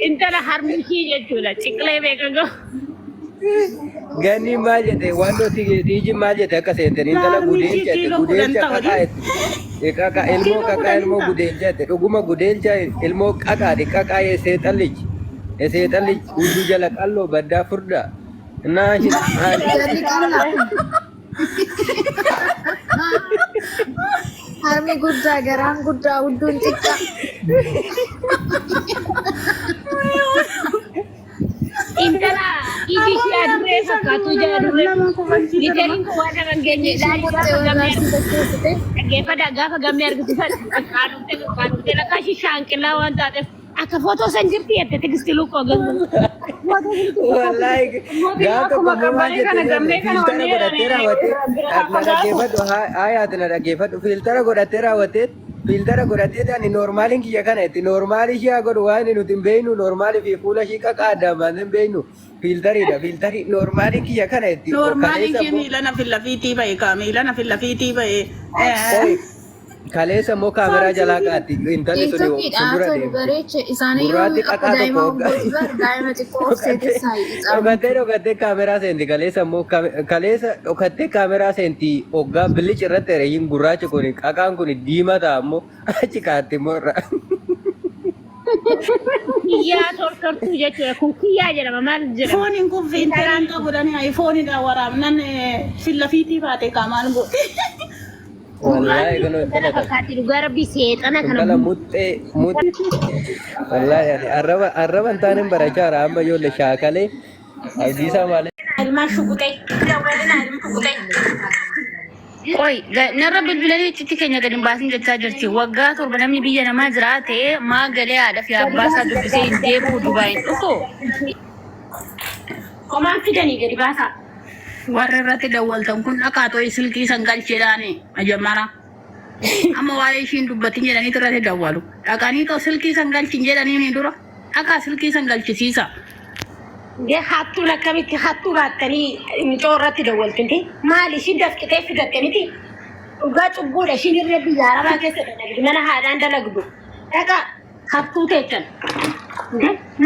intala harmishii jechuudha ciqilee beekago. Ganni maal jette waan nuti dhiiji maal jette akka seenten intala gudeelcha qaqaa ilmoo gudeelcha dhuguma gudeelcha ilmoo qaqaa esee xallichi hudduu jala qalloo baddaa furdaa naashi harmi guddaa garaan guddaa hudduun xiqqaa. Intala iji si aduree fakkaatu jaaduree ditariin kun waan nama geenye gaafa gammee argisiisan kaadumte lakkaa shishaanqillaa waan taateef akka footoo san jirti jette tigisti lukkoo gamu. Wallahi gaafa maal jette filtara godhattee raawwattee na dhaggeeffadhu haayaati na dhaggeeffadhu filtara godhattee raawwattee filtara godhattee taani normaaliin kiyya kana itti normaalii ishee godhu waan nuti hin beeknu normaalii fi fuula ishee qaqaaddamaan hin beeknu filtariidha filtarii normaalii kiyya kana itti normaalii kee miilana fillafiitii ba'e miilana fillafiitii ba'e kaleessa immoo kaameraa jalaa qaatti intalli sun fuuldura dhokattee kaameraa seenti kaleessa immoo kaleessa dhokattee kaameraa seenti hoggaa bilichi irratti reeyyiin gurraachi kun qaqaan kun diimaa ta'a immoo achi kaatti immoo irraa. Kiyyaa tortortuu jechuudha kun kiyyaa jedhama maal jedhama. Fooniin kun fiilteraan qabudhani ayfoonidha waraabnan fillafiitii baate qaamaan godhe. Wallahi kalau intala fakkaatti dhugaa rabbii seexana kana. Intala muttee wallahi arraba intaanin barachaara amma ijoollee shaakalee abdiisaa malee. Ilmaan shukuxee. Oi, narra bilbilanii itti keenya gadi baasin jechaa jirti. Waggaa torba namni biyya namaa jiraate maa galee haadha fi abbaa isaa dubbisee deebuu Dubaayin dhufu. Komaan fidanii gadi baasaa. Warra irratti dawwaltan kun dhaqaatoo silkii san galcheedhaani ajammara. Amma waa'ee ishiin dubbatin jedhanii irratti dawwalu. Dhaqanii too silkii san galchin jedhanii ni dura. Dhaqaa silkii san galchisiisa. Hattuun akkamitti hattuu baattanii micoo irratti dawwaltinti. Maali ishiin dafqitee fidattaniiti. Dhugaa cubbuudha ishiin irra biyya arabaa keessa dalagdu mana haadhaan dalagdu. Dhaqaa hattuu teechan.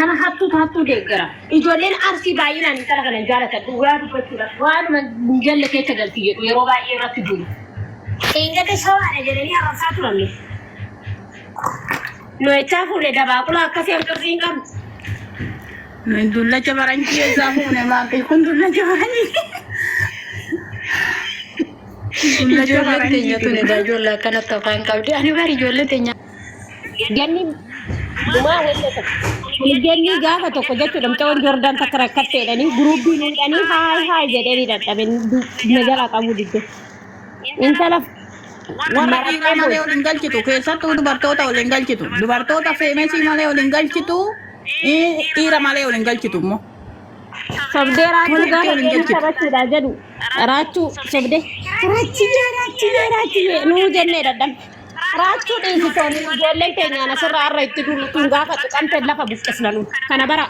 Nama hattuu deeggara. Ijoolleen arsii baay'inaan intala kana jaalatan dhugaa dubbachuudhaaf waanuma jalla keessa galti jedhu yeroo baay'ee irratti jiru. Eeggate shawaadha jedhanii arrabsaa turanne. Noochaa fuudhee dabaaqula akkasii akkasii hin qabnu. Dullacha baranchi keessaa fuune maatii kun dullacha baranchi. Ijoollee teenya tuni ijoollee akkanatti afaan qabdi. Ani bari ijoollee teenya. Ganni dhumaa hojjeta. Ilgeenni gaafa tokko jechuudha mucaan Joordaan takka rakkatteedhanii guruubiin hidhanii haay jedhanii dadhaben nagara qabu didde. Intala warra dhiiraa malee waliin galchitu keessattuu dubartoota waliin galchitu dubartoota feemesii malee waliin galchitu dhiira malee waliin galchitu immoo. Sobdee raachuu gaafa taphachuudha jedhu raachuu sobdee raachuu nuu jennee dadhabe. Raachuu dhiisitoonni ijoolleen keenyaan asirraa irra itti duulutuun gaafa tuqamte lafa buqqisnanu kana bara.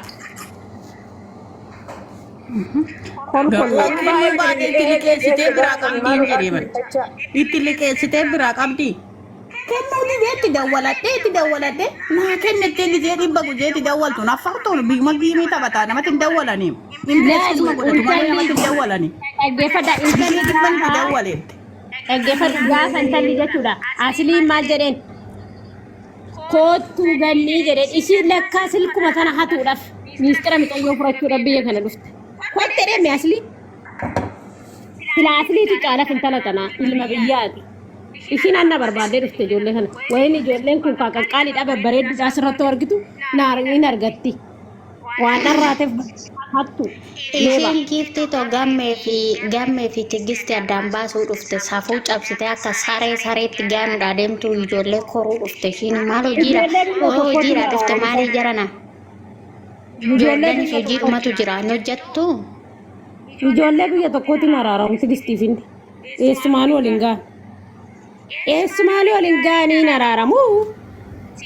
Itti liqeessitee biraa qabdi. Kennuuti jeetti dawwaladhee naa kennettee lisee dhibba gujeetti dawwaltu naffartuun biyya giimii taphataa namatti hin dawwalanii. Indeessisuma godhatu malee namatti hin dawwalanii. Dhaggeeffadha intalli dhibbanti dawwaleetti. Dhaggeeffadhu gaafa intalli jechuudha. Asliin maal jedheen? Kootu gallii jedheen ishiin lakkaa silkuma kana hatuudhaaf ministeera mixayyoo furachuudhaaf biyya kana dhufte. Kootte deemee aslii? Sila asliitu caala intala kanaa ilma biyyaati. Ishiin anna barbaadee dhufte ijoollee kana. Wayin ijoolleen kun qaqqaaliidha babbareedduudha asirratti argitu naarriin argatti. Waan dharraateef hattu. Isin gifti to gammee fi tigisti addaan baasuu dhufte safuu cabsite akka sareetti gaanuudha deemtu ijoollee koruu dhufte ishiin maal hojiidha dhufte maalii jarana ijoolleen hojii dhumatu jira ni hojjettu. Ijoollee biyya tokkootiin araaramu tigistiifin eessumaan waliin gahan. Eessumaan waliin gahanii araaramu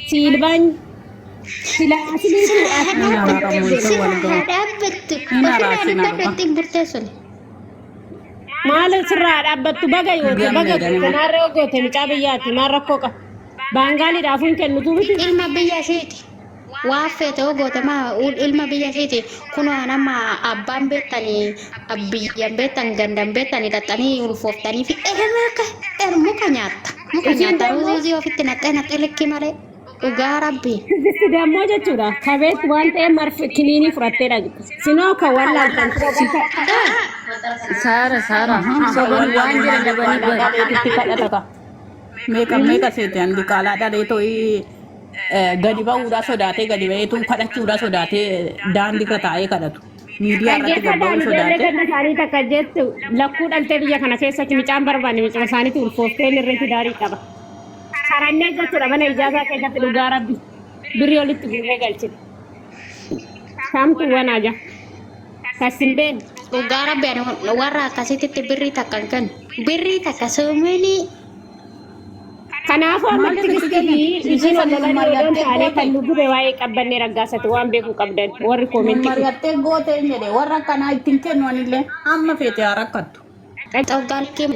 siilbaan. Sila asliin maal sirraa dhaabbattu baga yoote baga kanaarra goote mucaa biyyaatti maal rakkoo qaba baangaaliidhaaf hin kennitu miti ilma biyya isheeti waafete ogotama ilma biyya keeti kuno nama abbaan beektanii abiyyan beektan gandan beektanii dhaxanii ulfooftanii fi muka nyaata ruuzii ofitti naqee likki malee dhugaa rabbii. Sisti dammoo jechuudha kabeet waan ta'e marfi kiniinii fudhattee dhaqxe sinoo kan wallaaltan Sara soban waan jira dabani bareetti kadhataka. Meeqa seetan dikaalaa dhaleetoo gadi ba'uudhaa sodaatee gadi ba'eetu kadhachuudhaa sodaatee daandii irra taa'ee kadhatu. Miidiyaa irratti gabba'uu sodaatee. Ganda isaanii takka jettu lakkuu dhaltee biyya kana keessatti micaan barbaanne micaa isaaniitti ulfooftee irratti daarii qaba. Karannee jechuudha mana ijaasaa keessatti dhugaa rabbi birrii olitti birree galchite. Saamtu wanaaja. Kasimbeen. Dhugaa rabbi warra akkasitti birrii takka kan birrii takka soomanii. Kanaafuu amma tikistii isiin ollolanii taanee kan nu gube waa'ee qabbannee raggaasate waan beekuu qabdan warri koomentii. Mari'attee gootee jedhe warra akkanaa ittiin kennuunillee amma feete haa rakkattu.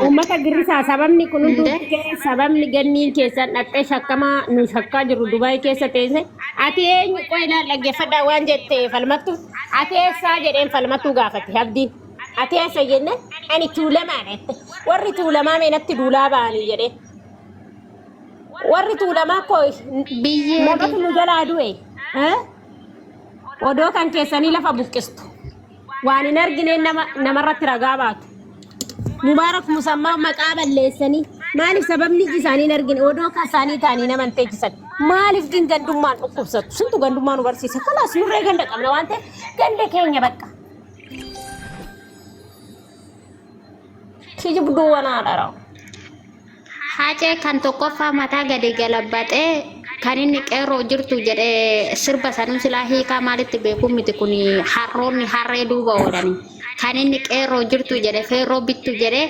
Uummata girrisaa sababni kun hundumti sababni ganniin keessan dhaqxee shakkamaa nu shakkaa jirru Dubaay keessa teesse ati eenyu qoyinaan dhaggeeffadhaa waan jettee falmattu ati eessaa jedheen falmattuu gaafate abdiin ati eessa jenne ani tuulamaa dhette warri tuulamaa meenatti duulaa ba'anii jedhee warri tuulamaa koo namatu nu jalaa du'e odoo kan keessanii lafa buqqistu waan hin argineen namarratti ragaa baatu. Mubarak musammaa maqaa balleessanii maaliif sababni isaanii hin argine odoo kan isaanii ta'anii naman teechisan maaliif gandummaan dhukkubsatu suntu gandummaa nu barsiisa kalaas nurree ganda qabna waan ta'eef ganda keenya bakka. Kijibduu wanaadha raa'u. Haacee kan tokkoffaa mataa gadi galabbatee kan inni qeerroo jirtu jedhee sirba sanuu silaa hiikaa maalitti beekuu miti kun harroonni harree duuba oolanii. Kan inni qeerroo jirtu jedhe feerroo bittu jedhe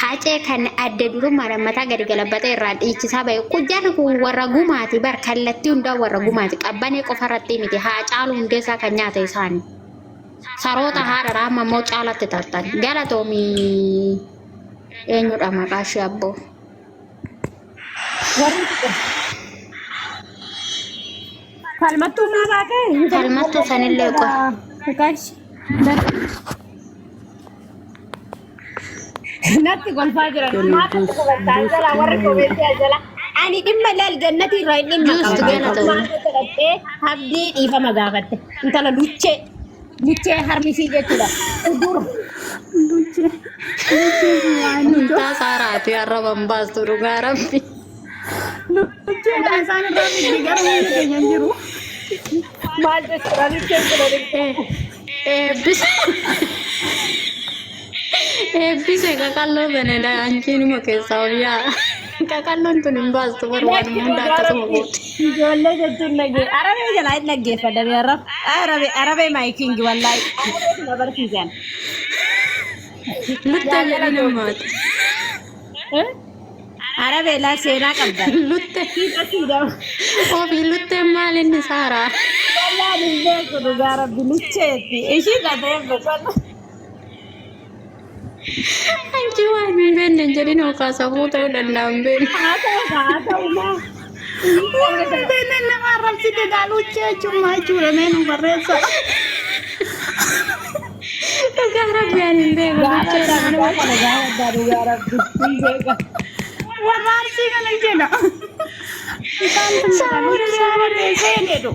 haacee kan adda durummaadhaan mataa gadi galabbatee irraa dhiichisaa bahe kujjaan kun warra gumaati bar kallattii hundaa warra gumaati qabbanee qofarratti miti haa caalu hundeessaa kan nyaata isaanii saroota haadha amma immoo caalatti tartan galatoomii eenyudha maqaa ishee abboo. Falmattuu maa baatee? Falmattuu sanillee qofa. Natti golfaa jiran maata kubataa jala warri kobeetii jala ani dhimma laal gannati irraa hin dhimma qaba maata habdii dhiifama gaafatte intala luchee harmisii jechuudha Nuntaa saaraati arraban baastu dhugaa rabbi. Luchee isaan irraa miti gara hundi keenya jiru. maal jechuudha luchee jedhanii Eebbise kakalloo beneedha anjiin immoo keessaa biyyaa kakalloon tun hin baastu barbaadu hunda akkasuma goote. Ijoollee jechuun nagee arabee jalaa hin dhaggeeffadame arabee maayikiingi wallaahi na barsiisan. Luttee jedhanii namaati. Arabee laa seenaa qabdan. Luttee ofii luttee maal inni saaraa? Wallaahi hin beeku dhugaa rabbi lucheetti ishii qabeef beeku. Anji waan hin beekne jedhin hookaasafuu ta'uu danda'an beekne. Haa ta'u maa. Beekne nama arrabsite gaaluchee jechuun jechuudha meenu barreessa. Dhugaa rabbi ani hin beeku. Dhugaa rabbi hin beeka. Warra arsii kana jedha. Isaan tun saawwan seenedhu.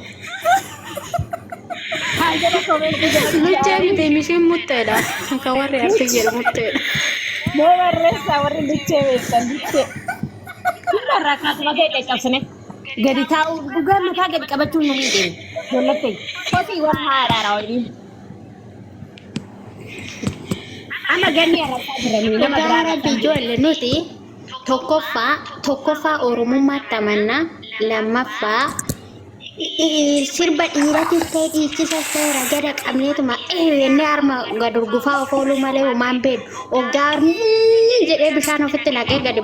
Luchee miti mishiin mutteedha. Kan warri arsii jedhu mutteedha. Mee barreessaa warri luchee beektan luchee. Kun irraa kaasuma ta'e qaqqabsine gadi taa'u dhugaa mataa gadi qabachuun nu miidhee jollattee kosii warra haadhaadha waliin. Amma ganni arrabsaa jiranii nama Dhugaa rabbi ijoollee nuti tokkoffaa oromummaatti amannaa lammaffaa sirba dhiiratiif ta'e dhiichisa seera gada qabneetuma inni harma gad urgufaa of ooluu malee homaan beeku oggaa jedhee bishaan ofitti naqee gadi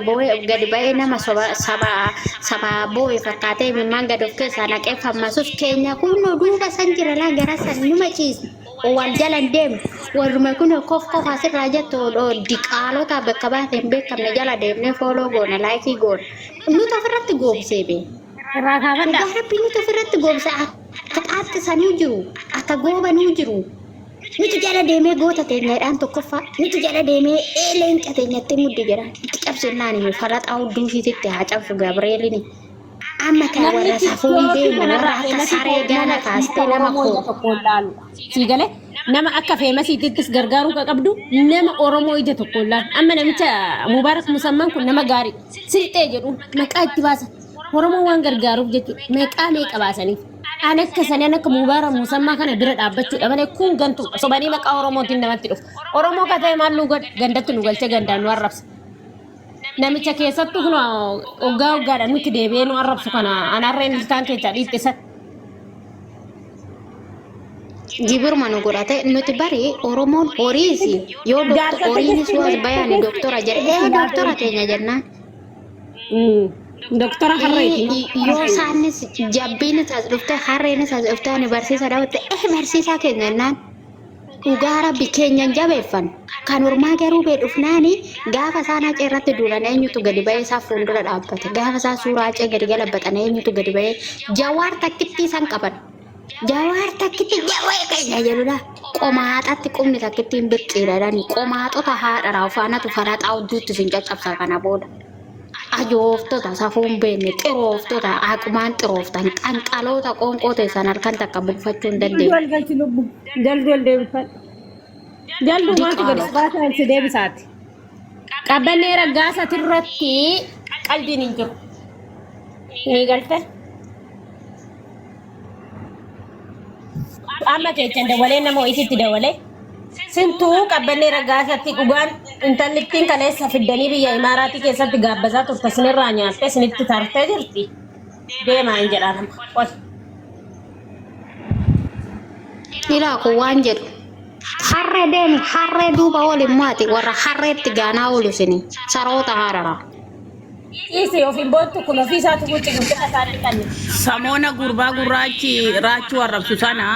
ba'ee nama saba boo'e fakkaatee imimmaan gad of keessaa naqee fammasus keenya kun duuba san jira laa gara san numa ciisa wal jalan deemu warrume kun kof asirraa jettu diqaalota bakka baateen beekamne jala deemnee fooloo goona laayikii goona nuti ofirratti goobsee bee. Rabbi nuti ofirratti goobsa akka lafti sanii jiru akka goobanuu jiru nuti jala deemee goota teenyadhaan tokkoffaa nuti jala deemee leenca teenyatti muddi jira itti cabsinaan falaxaa hudduu isiitti haa cabsu Gabreelini amma kan warra safuun deemu warra akka saree gaana kaastee nama koo siigale nama akka feemasiittis gargaaruu qabdu nama Oromoo ija tokko laal amma namicha Mubaarak Musamman kun nama gaarii silxee jedhu maqaa itti baasa Oromoo waan gargaaruuf jechuudha meeqa baasaniif ana akka sanaan akka Mubaarak Musamman kana bira dhaabbachuudha malee kun gantu sobanii maqaa Oromootiin namatti dhufu Oromoo kata'e maal nu gandatti nu galchee gandaan nu arrabsa namicha keessattu kun oggaadhaan nuti deebi'ee nu arrabsu kana anarreen ilkaan keessaa dhiittisa Gibir manu godhate nuti bari Oromoon horiisi yoo horiinis was bayani doktora jedhe doktora keenya jennaan doktora harreeti yoo isaanis jabbiinis as dhufte harreenis as dhufte ani barsiisa daawwatte barsiisaa keenya jennaan dhugaa rabbi keenyan jabeeffan kan ormaa garuu bee dhufnaani gaafa isaan hacee irratti duulan eenyutu gadi ba'ee isaa fuuldura dhaabbate gaafa isaa suuraa hacee gadi galabbatan eenyutu gadi ba'ee jawaar takkitti isaan qaban Jawar takkitti jawee keenya jedhudha. Qomaaxatti qubni takkittiin birqiidhaadhaan qomaaxota haadha raafaanatu falaxaa hojjuutti sin caccabsaa kana booda. Ajooftota safuun beenne xirooftota aqumaan xirooftan qanqaloota qoonqoo teessan harkaan takka buufachuu hin dandeenye. Jaldu deebifadhu. Jaldu maatu gadi baasan si deebisaati. Qabbannee raggaasa tirratti qalbiin hin jiru. Ni galte. Amma keechan dawalee nama isitti dawalee sintuu qabbannee raggaasatti dhugaan intallittiin kaleessa fiddanii biyya Imaaraatii keessatti gaabbasaa turte sinirraa nyaatte sinitti tartee jirti deemaa hin jedhaan qol ilaa kun waan jedhu harree deemi harree duuba waliin maati warra harreetti gaanaa oolu sini saroota haadharaa. Isi ofin boottu kun ofiisaatu guutti guddina isaanii kanne. Samoona gurbaa gurraachi raachuu arrabsu sana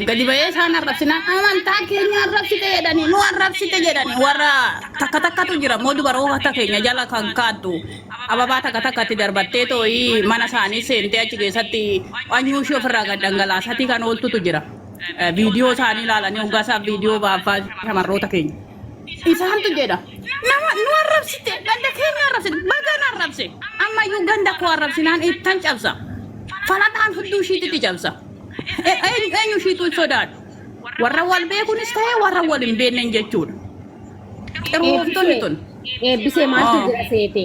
gadi ba'ee isaan arrabsinaan amantaa keenya arrabsite jedhanii nu arrabsite jedhanii warra takka takkatu jira moo dubaroo takka keenya jala kan kaaddu ababaa takka takkatti darbattee tooyi mana isaanii seentee achi keessatti wanyuu ishee ofirraa gad dhangalaasatii kan ooltutu jira. Viidiyoo isaanii ilaalanii hoggaasaaf viidiyoo baafaa shamarroota keenya. Isaantu jedha nama nu arrabsite ganda keenya arrabsite bagaan arrabse ammayyuu ganda koo arrabsinaan ittan cabsa falaxaan hudduu ishiititti cabsa eenyu ishiitu sodaadhu warra wal beekunis ta'e warra wal hin beeknen jechuudha. Qirooftonni tun eebbisee maaltu jira seete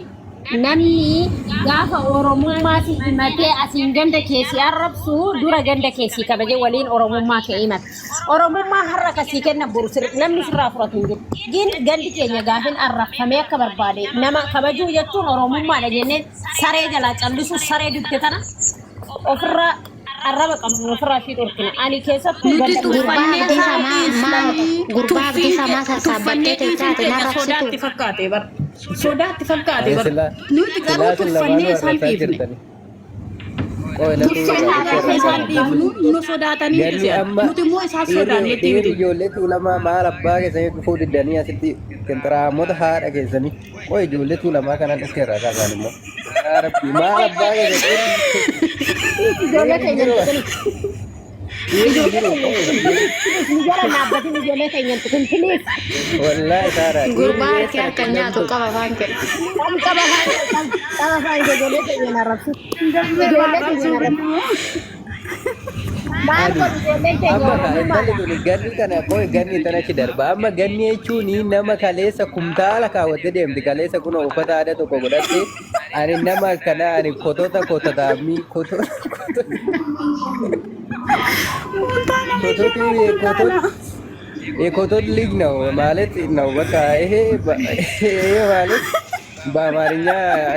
namni gaafa Oromummaa si himatee asiin ganda keessi arrabsu dura ganda keessi kabaje waliin Oromummaa kee himata. Oromummaa har'a kasii kenna boru namni sirraa fudhatu hin jiru. Gin gandi keenya gaafin arrafamee akka barbaade nama kabajuu jechuun Oromummaadha jenneen saree jalaa callisu saree dugde tana ofirraa arraba qabnu ofirraa fi dhorkina. Ani keessattuu gurbaa abdii samaa sassaabbattee teessaati narrabsitu. sodaatti fakkaate bar sodaatti fakkaate bar nuti garuu tuffannee isaan dhiifne. Isaan dhiifnu nu sodaatanii nuti immoo isaan sodaannee dhiifne. Ijoollee tuulamaa maal abbaa keessanii dhufuu diddanii asitti qinxiraamota haadha keessanii qoy ijoollee tuulamaa kana dhufee irraa kaasaan immoo maal abbaa keessanii ijoollee keenya ijoollee keenya kun wallahi saara Gurbaa harki harka nyaatu qaba faan jedhu. qaba faan ijoollee keenya arrabsu ijoollee keenya arrabsu maal godhu ijoollee keenya Amma ganni kana qoy ganni tanachi darba amma ganni jechuun nama kaleessa kumtaala kaawwattee deemti kaleessa kun uffata aadaa tokko godhatte ani nama kana ani kototaami kotot ልጅ ነው ማለት ነው በቃ ይሄ ማለት በአማርኛ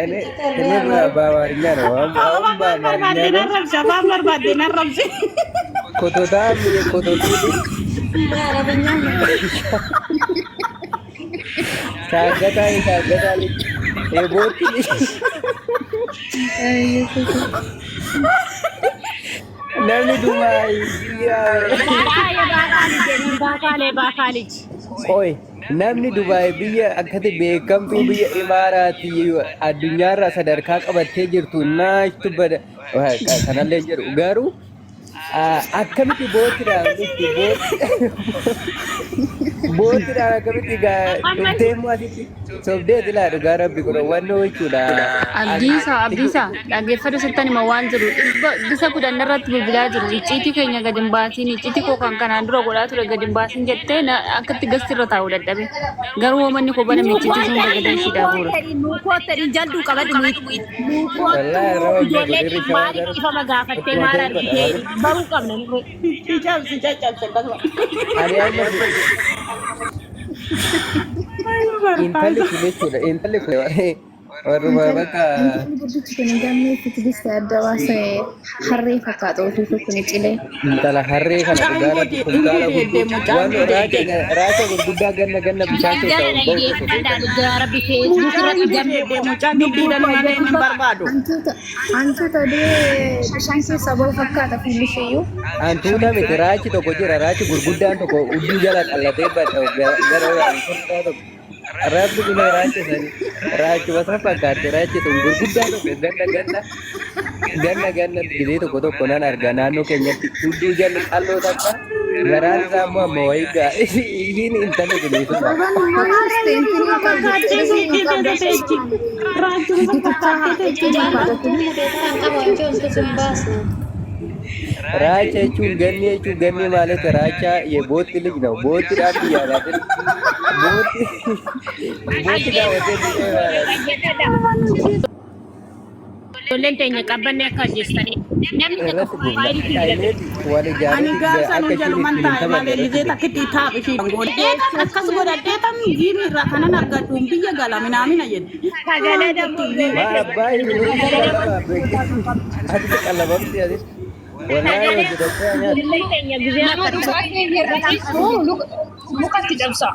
እኔ በአማርኛ ነው አሁን በአማርኛ ነው ኮቶታም የኮቶቱ ሳገታ ልጅ የቦቲ namni Dubaay qoy namni Dubaay biyya akkati beekamtuu biyya Imaaraatii addunyaarraa sadarkaa qabattee jirtu naachtu bada kanallee jedhu garuu akkamitti bootidhaan dhufti bootidhaan akkamitti dhuftee immoo asitti sobdeet ilaa dhugaa rabbi kun wannoo jechuudha. Abdiisaa dhaggeeffatu sittan hima waan jiru bisa kudhan irratti bilbilaa jiru icciitii keenya gadi hin baasiin icciitii koo kan kanaan dura godhaa ture gadi hin baasiin jettee akkatti gasti irra taa'uu dadhabe garuu uummanni koo bana icciitii sun gadi shiidhaa buura. Nuukootanii jalduu qabatu ijoollee maaliif ifama gaafattee maal argitee baruu qabna nuyi. Intalli kun jechuudha intalli kun warruma bakka harree fakkaatu ofii kun cilee. intala harree kana dhugaarratti kuntaala waan raasa gurguddaa ganna bishaan Hantuuta bishaan keessa bahu fakkaata fuulisheeyyuu. hantuuta miti raachi tokko jira raachi gurguddaan tokko udduu jala qallatee gara tokko rabbi kun raachi sani raachi wasa fakkaate raachi sun gurguddaa tokko ganna gidee tokko nan arga naannoo keenyatti udduu jalli qalloo takka garaan isaa immoo amma wayii gaa isiin intalli kun raacha jechuun ganni ማለት ራቻ የቦት ልጅ ነው። ቦት ዳት ያላት ቦት ጋር ወደ ijoolleen teenya qabannee akka hojjeestanii namni tokko ani gaasa nu jaluman taa'e malee lizee takkitti taa'u ishii godhee akkas godhadhee tam jiimi irraa kanan argadhu biyya gala minaamina jedhu sagalee dammoo አባይ አዲስ ቀለበም ያለች ወላሂ ወደተኛ ijoolleen teenya gizee akka Mukatti cabsa.